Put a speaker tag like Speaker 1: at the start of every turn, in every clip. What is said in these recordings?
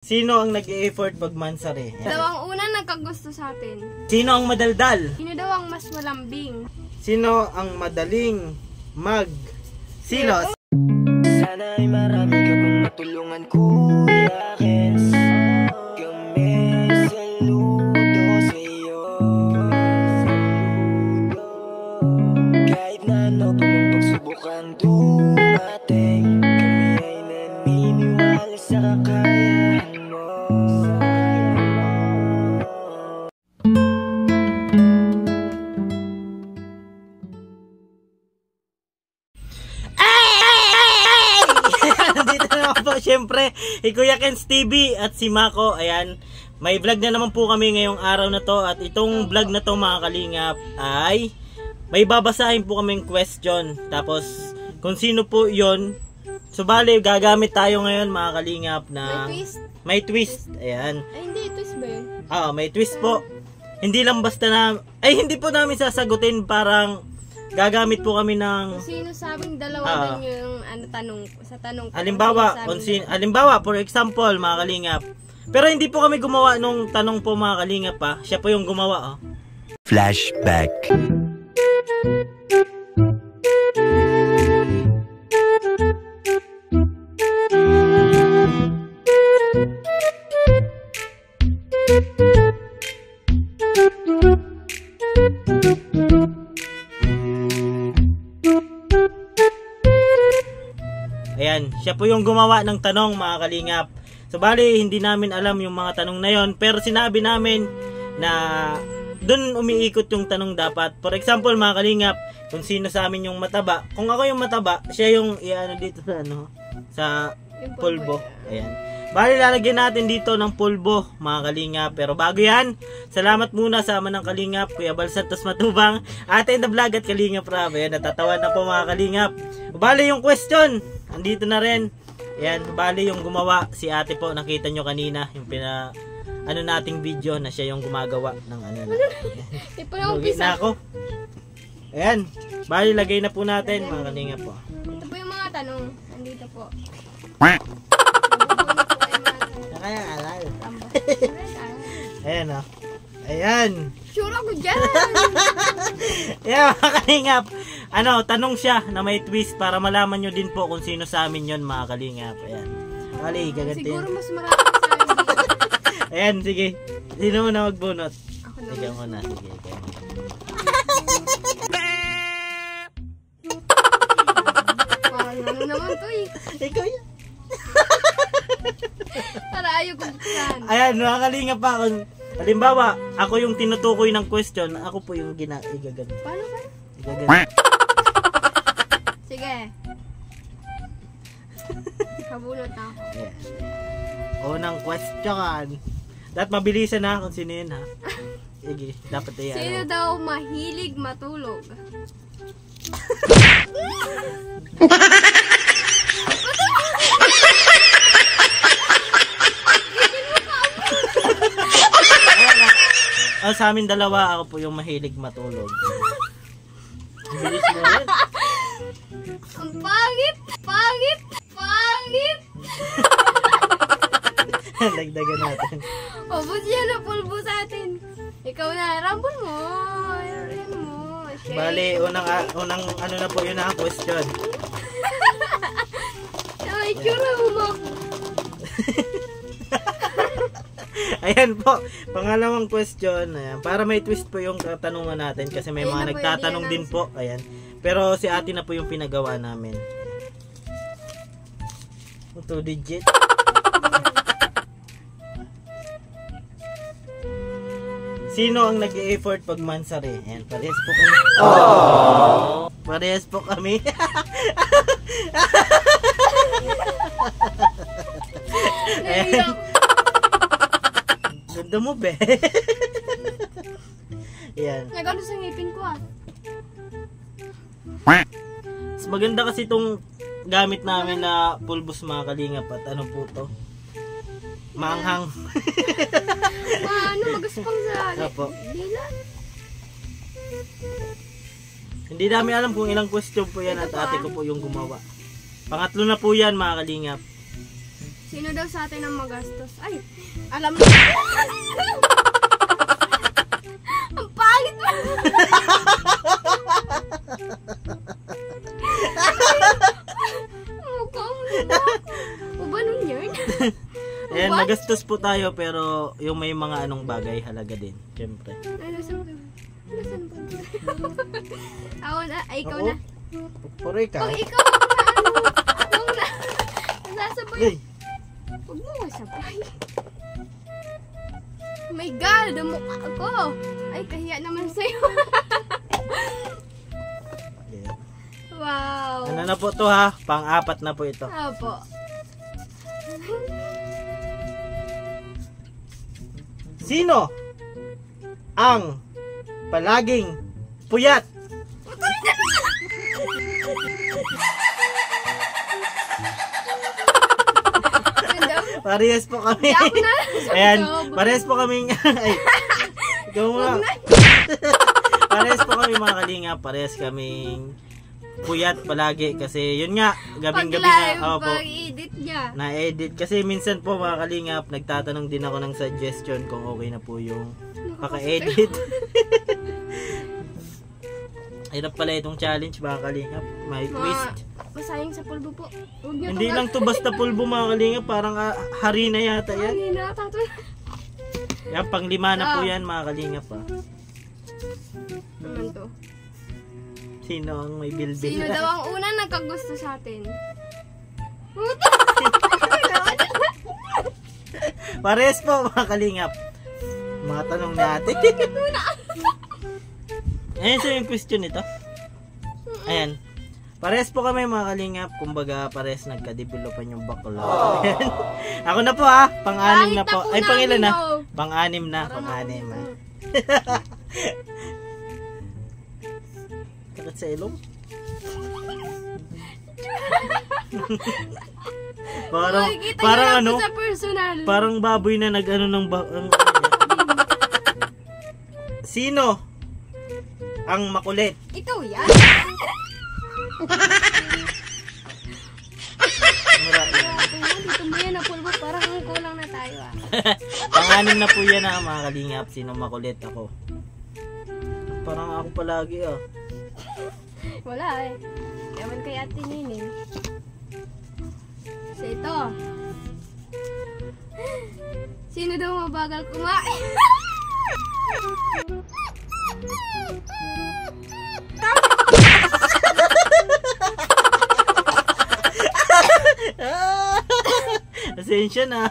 Speaker 1: Sino ang nag-e-effort pag mansari?
Speaker 2: Daw ang unang nagkagusto sa atin.
Speaker 1: Sino ang madaldal?
Speaker 2: Sino daw ang mas malambing?
Speaker 1: Sino ang madaling mag-silos?
Speaker 3: Sana ay marami ka pang matulungan, Kuya Kens. Kami saludo sa iyo. Kahit na ano pa mong pagsubukang dumating, kami ay naniniwala sa kakayahan mo.
Speaker 1: Siyempre, Kuya Kens TV at si Mako. Ayan, may vlog na naman po kami ngayong araw na to. At itong vlog na to, mga kalingap, ay may babasahin po kaming question. Tapos kung sino po yon, so bali gagamit tayo ngayon, mga kalingap, na may twist. Ayan.
Speaker 2: Ay, hindi, twist ba yun?
Speaker 1: May twist po. Hindi lang basta na, hindi po namin sasagutin, parang gagamit po kami ng
Speaker 2: Sino sabing dalawa din yung tanong sa tanong ko.
Speaker 1: Halimbawa, for example, mga kalingap. Pero hindi po kami gumawa nung tanong po, mga kalingap, pa. Siya po yung gumawa,
Speaker 3: Flashback.
Speaker 1: Ayan, siya po yung gumawa ng tanong, mga kalingap. So bali, hindi namin alam yung mga tanong na yon, pero sinabi namin na dun umiikot yung tanong dapat. For example, mga kalingap, kung sino sa amin yung mataba. Kung ako yung mataba, siya yung iano dito sa pulbo. Ayan. Bali, lalagyan natin dito ng pulbo, mga kalingap. Pero bago yan, salamat muna sa ama ng kalingap, Kuya Bal Santos Matubang, Ate in the Vlog at Kalingap Rab. Ayan, natatawan na po, mga kalingap. Bali, yung question andito na rin. Ayan, bali yung gumawa si ate po, nakita nyo kanina yung nating video na siya yung gumagawa ng na ako. Ayan, bali lagay na po natin, mga kalinga po.
Speaker 2: Ito po yung mga tanong, andito po.
Speaker 1: Kaya alal. Ayan, ayan.
Speaker 2: Sure ako dyan.
Speaker 1: Ayan, mga kalingap. Tanong siya na may twist para malaman nyo din po kung sino sa amin yon, mga kalingap. Ayan. Bali, gagantin.
Speaker 2: Siguro mas marami sa amin.
Speaker 1: Ayan, sige. Sino mo na magbunot?
Speaker 2: Ako na.
Speaker 1: Sige mo na, sige.
Speaker 2: Ano naman to eh.
Speaker 1: Ikaw yan.
Speaker 2: Para ayaw kong buksan.
Speaker 1: Ayan, mga kalingap pa. Halimbawa, ako yung tinutukoy ng question, ako po yung igagan.
Speaker 2: Paano ba?
Speaker 1: Igagan.
Speaker 2: Sige. Kabulot na ako.
Speaker 1: Yeah. Unang question. Dapat mabilisan na kung sino yun, ha? Sige, dapat yan.
Speaker 2: Sino daw mahilig matulog?
Speaker 1: Sa amin dalawa, ako po yung mahilig matulog. Bilis mo yan.
Speaker 2: Ang pangit! Pangit! Pangit!
Speaker 1: Dagdagan natin.
Speaker 2: Obos yan na pulbo sa atin. Ikaw na, rambol mo. Ayan mo. Okay.
Speaker 1: Bali, unang na po yun na question.
Speaker 2: Ay, tsura mo.
Speaker 1: Ayan po, pangalawang question. Ayan, para may twist po yung katanungan natin kasi may mga nagtatanong din po. Ayan. Pero si ate na po yung pinagawa namin. 2 digit. Sino ang nag-e-effort pag mansari? Ayan, parehas po kami. Parehas po kami. Ayan. Ganda mo, be. Ayan.
Speaker 2: Nagano sa ngipin ko,
Speaker 1: Mas maganda kasi itong gamit namin na pulbos, mga kalingap. At ano po to? Maanghang.
Speaker 2: Magaspang sa
Speaker 1: Opo.
Speaker 2: dila.
Speaker 1: Hindi namin alam kung ilang question po yan at ate ko po yung gumawa. Pangatlo na po yan, mga kalingap.
Speaker 2: Sino daw sa atin ang magastos? Ay, alam mo. Ang pangit mo. Mukha mo na. O ba nun yun?
Speaker 1: Ayan, magastos po tayo pero yung may mga anong bagay halaga din. Siyempre.
Speaker 2: Ano saan ba? Nasaan ba? Ako na. Ay, ikaw
Speaker 1: Oo.
Speaker 2: na.
Speaker 1: Pero ikaw.
Speaker 2: Pag ikaw na, ano? Huwag na. Nasasabay.
Speaker 1: Hey,
Speaker 2: Huwag mo masabay. Oh my God, ang mukha ko. Ay, kahiya naman sa'yo.
Speaker 1: yeah.
Speaker 2: Wow.
Speaker 1: Ano na po to ha? Pang-apat na po ito.
Speaker 2: Apo.
Speaker 1: Sino ang palaging puyat? Parehas po kami.
Speaker 2: Ako na.
Speaker 1: Ayan, parehas po kami. Ay, ikaw nga. Parehas po kami mga kalinga. Parehas kaming puyat palagi. Kasi yun nga, gabing-gabi
Speaker 2: Pag-live,
Speaker 1: na. Opo,
Speaker 2: pag-edit niya.
Speaker 1: na-edit. Kasi minsan po mga kalingap, nagtatanong din ako ng suggestion kung okay na po yung paka-edit. Hirap pala itong challenge mga kalingap. May twist.
Speaker 2: Masayang sa pulbo po. Huwag niyo
Speaker 1: Hindi lang to basta pulbo mga kalingap. Parang hari na yata yan.
Speaker 2: Hindi na, tato.
Speaker 1: Yan, pang-5 na po yan mga kalingap.
Speaker 2: Naman to.
Speaker 1: Sino ang may bilbil?
Speaker 2: Sino daw ang unang nagkagusto sa atin?
Speaker 1: Pares po mga kalingap. Mga tanong natin. Ayan so yung question nito. Ayan. Pares po kami mga kalingap. Kumbaga pares nagka-developan yung bakla. Ayan. Ako na po ha. Pang-anim na po. Ay pangilan na. Pang-anim na. Pang-anim ha. Takot sa ilong. parang ano?
Speaker 2: Sa personal.
Speaker 1: Parang baboy na nag-ano ng Sino ang makulit?
Speaker 2: Ito yan. Dito mo yan na pulbo. Parang kulang na tayo ah.
Speaker 1: Pang-anim na po yan ha mga kalingap. Sino makulit? Ako. Parang ako palagi ah.
Speaker 2: Wala eh. Ewan kay Ate Nining. So ito. Sino daw mabagal kumain?
Speaker 1: Asensya na.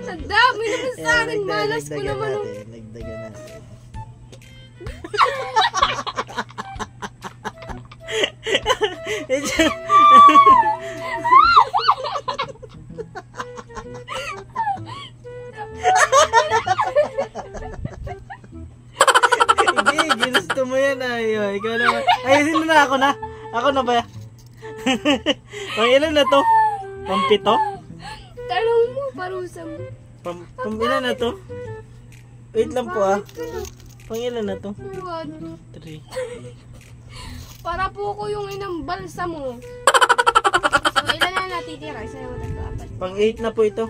Speaker 2: Ang dami naman sa akin. Malas ko naman.
Speaker 1: Nagdagan natin. Hindi, ginusto mo yan ay. Ikaw naman. Ay, sino na ako na? Ako na ba? Pang ilan na to? Pang 7?
Speaker 2: Tanong mo, parusa mo.
Speaker 1: Pang ilan na to? Wait lang po ah. Pang ilan na to? 3.
Speaker 2: Para po ko yung inambalsa mo. So, ilan na natitira? Isa yung tatlo, 4.
Speaker 1: Pang 8 na po ito.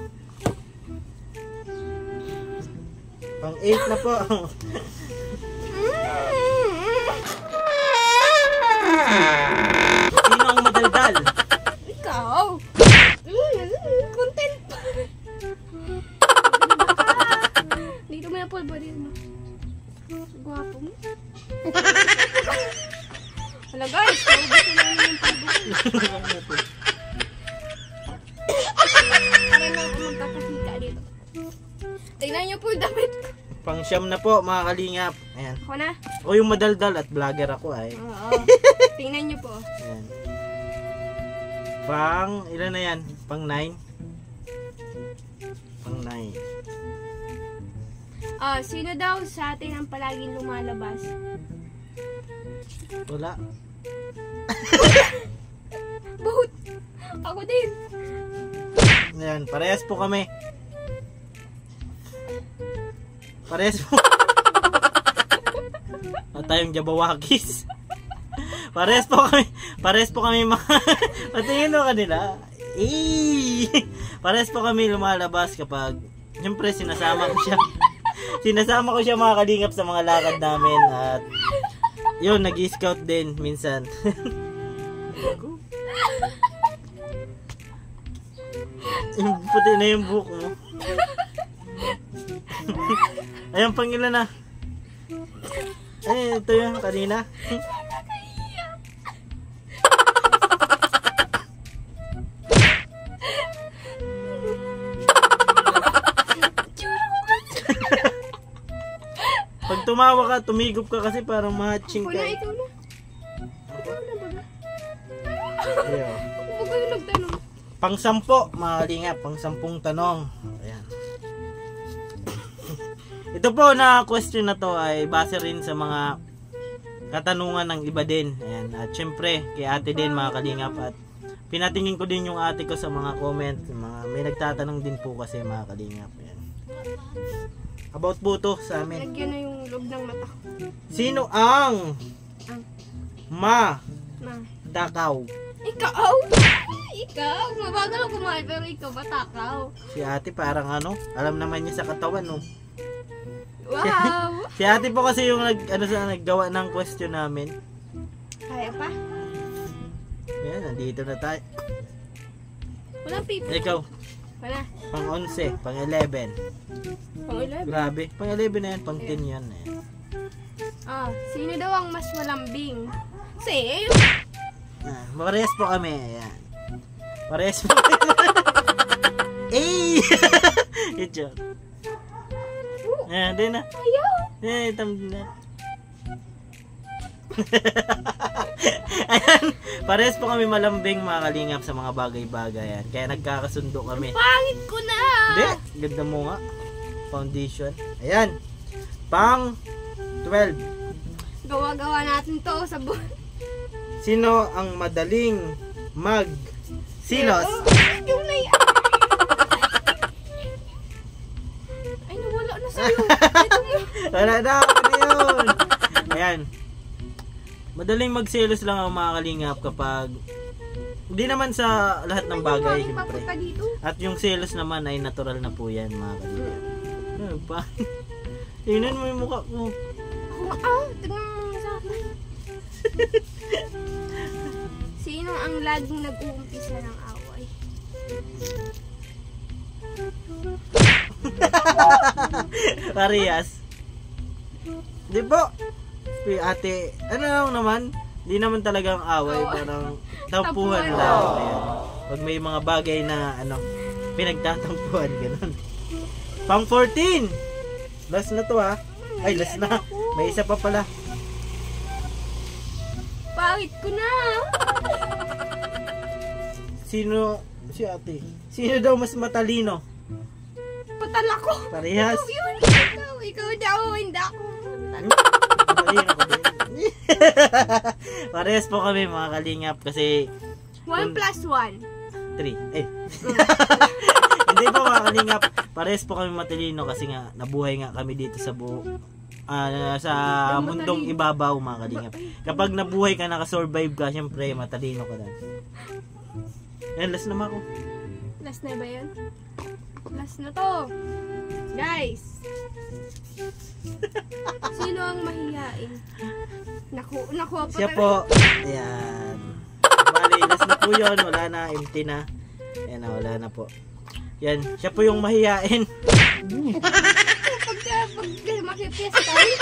Speaker 1: Pang 8 na po. Sino ang madaldal?
Speaker 2: Ikaw! Content pa! Dito mo yung pulbo din mo. Gwapo mo. Hala guys, naubos na namin yung pulbo. Para na ako magkakasika dito. Tingnan niyo po yung damit ko.
Speaker 1: Pang 9 na po mga kalingap. Ayan.
Speaker 2: Ako na?
Speaker 1: O yung madaldal at vlogger ako ay.
Speaker 2: Oo. Tingnan niyo po.
Speaker 1: Ayan. Pang ilan na yan? Pang 9? Pang 9.
Speaker 2: Sino daw sa atin ang palaging lumalabas?
Speaker 1: Wala.
Speaker 2: Both! Ako din.
Speaker 1: Ayan, parehas po kami. Parehas po. At tayong Jabawakis. Parehas po kami. Pares po kami patingin mo kanila. Pares po kami lumalabas kapag siyempre sinasama ko siya. Sinasama ko siya mga kalingap sa mga lakad namin at yun, nag-scout din minsan. Puti na yung buhok mo. Ayun, pangilan na. Ay, ito yung kanina. Pag tumawa ka, tumigop ka kasi parang matching ka.
Speaker 2: Ikaw na. Ikaw na baga.
Speaker 1: Ayaw.
Speaker 2: Ako baga yung nagtanong.
Speaker 1: Pang-sampo, mga kalingap. Pang-sampung tanong. Ayan. Ito po na question na to ay base rin sa mga katanungan ng iba din. Ayan. At syempre, kay ate din mga kalingap. At pinatingin ko din yung ate ko sa mga comment. May nagtatanong din po kasi mga kalingap. Ayan. About buto sa amin.
Speaker 2: Lagyan na yung loob ng mata.
Speaker 1: Sino ang
Speaker 2: Ma.
Speaker 1: Dakaw?
Speaker 2: Ikaw? Ikaw? Mabagal ako kumain pero ikaw batakaw.
Speaker 1: Si ate parang ano, alam naman niya sa katawan no.
Speaker 2: Wow!
Speaker 1: Si ate po kasi yung naggawa ng question namin.
Speaker 2: Kaya pa?
Speaker 1: Ayan, nandito na tayo.
Speaker 2: Walang pipi.
Speaker 1: Ikaw,
Speaker 2: Wala.
Speaker 1: pang 11, pang 11.
Speaker 2: Pang 11.
Speaker 1: Grabe, pang 11 na yan, pang 10 yan. Ayan.
Speaker 2: Sino daw ang mas malambing? Si
Speaker 1: Parehas po kami. Ayan. Parehas po kami. Good job. Ayan, din na.
Speaker 2: Ayaw!
Speaker 1: Ayan, na. Ayan, parehas po kami malambing mga kalingap sa mga bagay-bagay. Ayan. Kaya nagkakasundo kami.
Speaker 2: Pangit ko na!
Speaker 1: Hindi, ganda mo nga. Foundation. Ayan. Pang 12.
Speaker 2: Gawa-gawa natin to sa buwan.
Speaker 1: Sino ang madaling silos?
Speaker 2: Yung na yan. Ay, nawala na sa'yo. Ito mo.
Speaker 1: Wala na ako na yun. Ayan. Madaling magselos lang ang mga kalingap kapag hindi naman sa lahat ng bagay, siyempre. At yung selos naman ay natural na po yan, mga kalingap. Ano pa? Tingnan mo yung mukha ko.
Speaker 2: Tingnan mo sa akin. Sino ang laging nag-uumpisa ng away?
Speaker 1: Parehas. Di po? Ate, ano lang naman? Di naman talagang away, parang tampuhan lang. Ayan. Pag may mga bagay na pinagtatampuhan, ganun. Pang 14! Last na to ha. Ay, last na. May isa pa pala.
Speaker 2: Pangit ko na!
Speaker 1: Sino? Si ate. Sino daw mas matalino?
Speaker 2: Patala ko!
Speaker 1: Parehas.
Speaker 2: Ikaw daw, hindi ako.
Speaker 1: Matalino ko din. Parehas po kami mga kalingap kasi
Speaker 2: 1 plus 1.
Speaker 1: 3. Hindi po mga kalingap. Parehas po kami matalino kasi nga nabuhay nga kami dito sa sa mundong ibabaw mga kalingap. Kapag nabuhay ka, nakasurvive ka, syempre matalino ka na. Last naman ako.
Speaker 2: Last na ba yun? Last na to. Guys. Sino ang mahihain? Nakuha pa.
Speaker 1: Siya po. Ayan. Bali, last na po yun. Wala na. Empty na. Ayan na, wala na po. Yan. Siya po yung mahihain.
Speaker 2: Pag makipiyas tayo.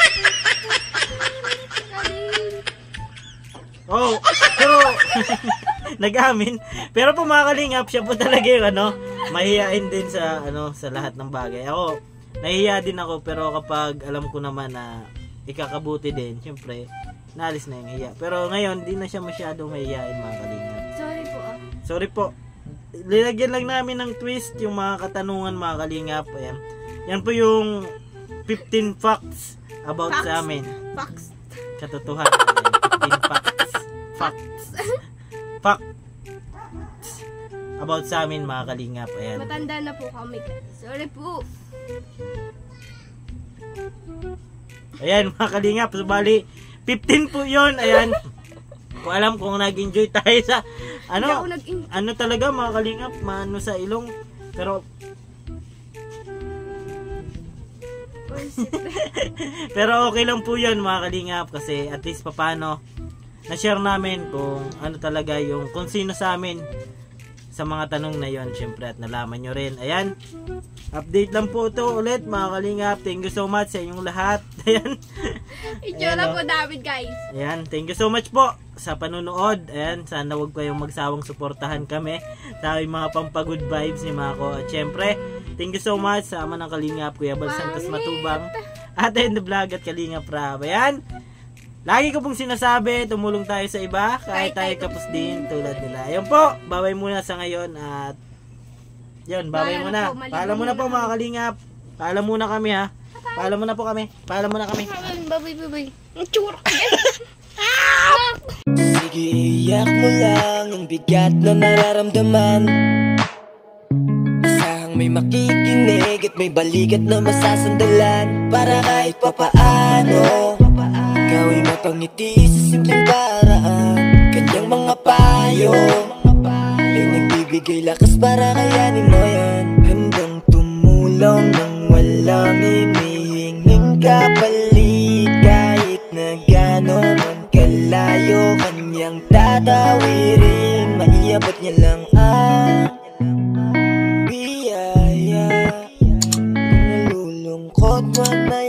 Speaker 1: Oh, pero nag-amin. Pero po mga kalingap, siya po talaga yung mahihain din sa sa lahat ng bagay. Ako, nahihiya din ako pero kapag alam ko naman na ikakabuti din, syempre, naalis na yung hiya. Pero ngayon, di na siya masyadong mahihain mga kalingap.
Speaker 2: Sorry po
Speaker 1: Sorry po. Lilagyan lang namin ng twist yung mga katanungan mga kalingap. Ayan. Yan po yung 15 facts about sa amin.
Speaker 2: Facts.
Speaker 1: Katotohanan. 15 facts. Facts about sa amin mga kalingap. Ayan.
Speaker 2: Matanda na po kami. Sorry po.
Speaker 1: Ayan mga kalingap. So bali 15 po yun. Ayan. ko alam kung nag-enjoy tayo sa
Speaker 2: Hindi ako
Speaker 1: ano,
Speaker 2: nag-enjoy.
Speaker 1: ano talaga mga kalingap, maano sa ilong. Pero pero okay lang po 'yun mga kalingap kasi at least papaano na-share namin kung ano talaga yung kung sino sa amin sa mga tanong na 'yon, syempre, at nalaman nyo rin. Ayan. Update lang po ito ulit mga kalingap. Thank you so much sa inyong lahat. Ayan.
Speaker 2: Itsura po David, guys.
Speaker 1: Ayan, thank you so much po sa panunood. Ayan, sana wag kayong magsawang suportahan kami sa aming mga pampagood vibes ni Mako. At syempre, thank you so much sa ama ng Kalingap, Kuya Bal Santos Matubang, Ate in the Vlog at Kalingap Rab. Ayan, lagi ko pong sinasabi, tumulong tayo sa iba kahit tayo kapos din tulad nila. Ayan po, babay muna sa ngayon at yun, babay muna. Paalam muna po mga Kalingap. Paalam muna kami ha. Paalam muna po kami. Paalam muna kami.
Speaker 2: Babay. Itsura ko yan.
Speaker 3: Sige, iyak mo lang ang bigat na nararamdaman. Asahang may makikinig at may balikat na masasandalan. Para kahit papaano gawin mapangiti sa simpleng paraan. Kanyang mga payo ay nagbibigay lakas para kayanin mo yan. Handang tumulong nang walang hinihinging kapalit. Kahit na gano'n man kalayo kanyang tatawirin, maiabot niya lang ang biyaya. Kung nalulungkot man ay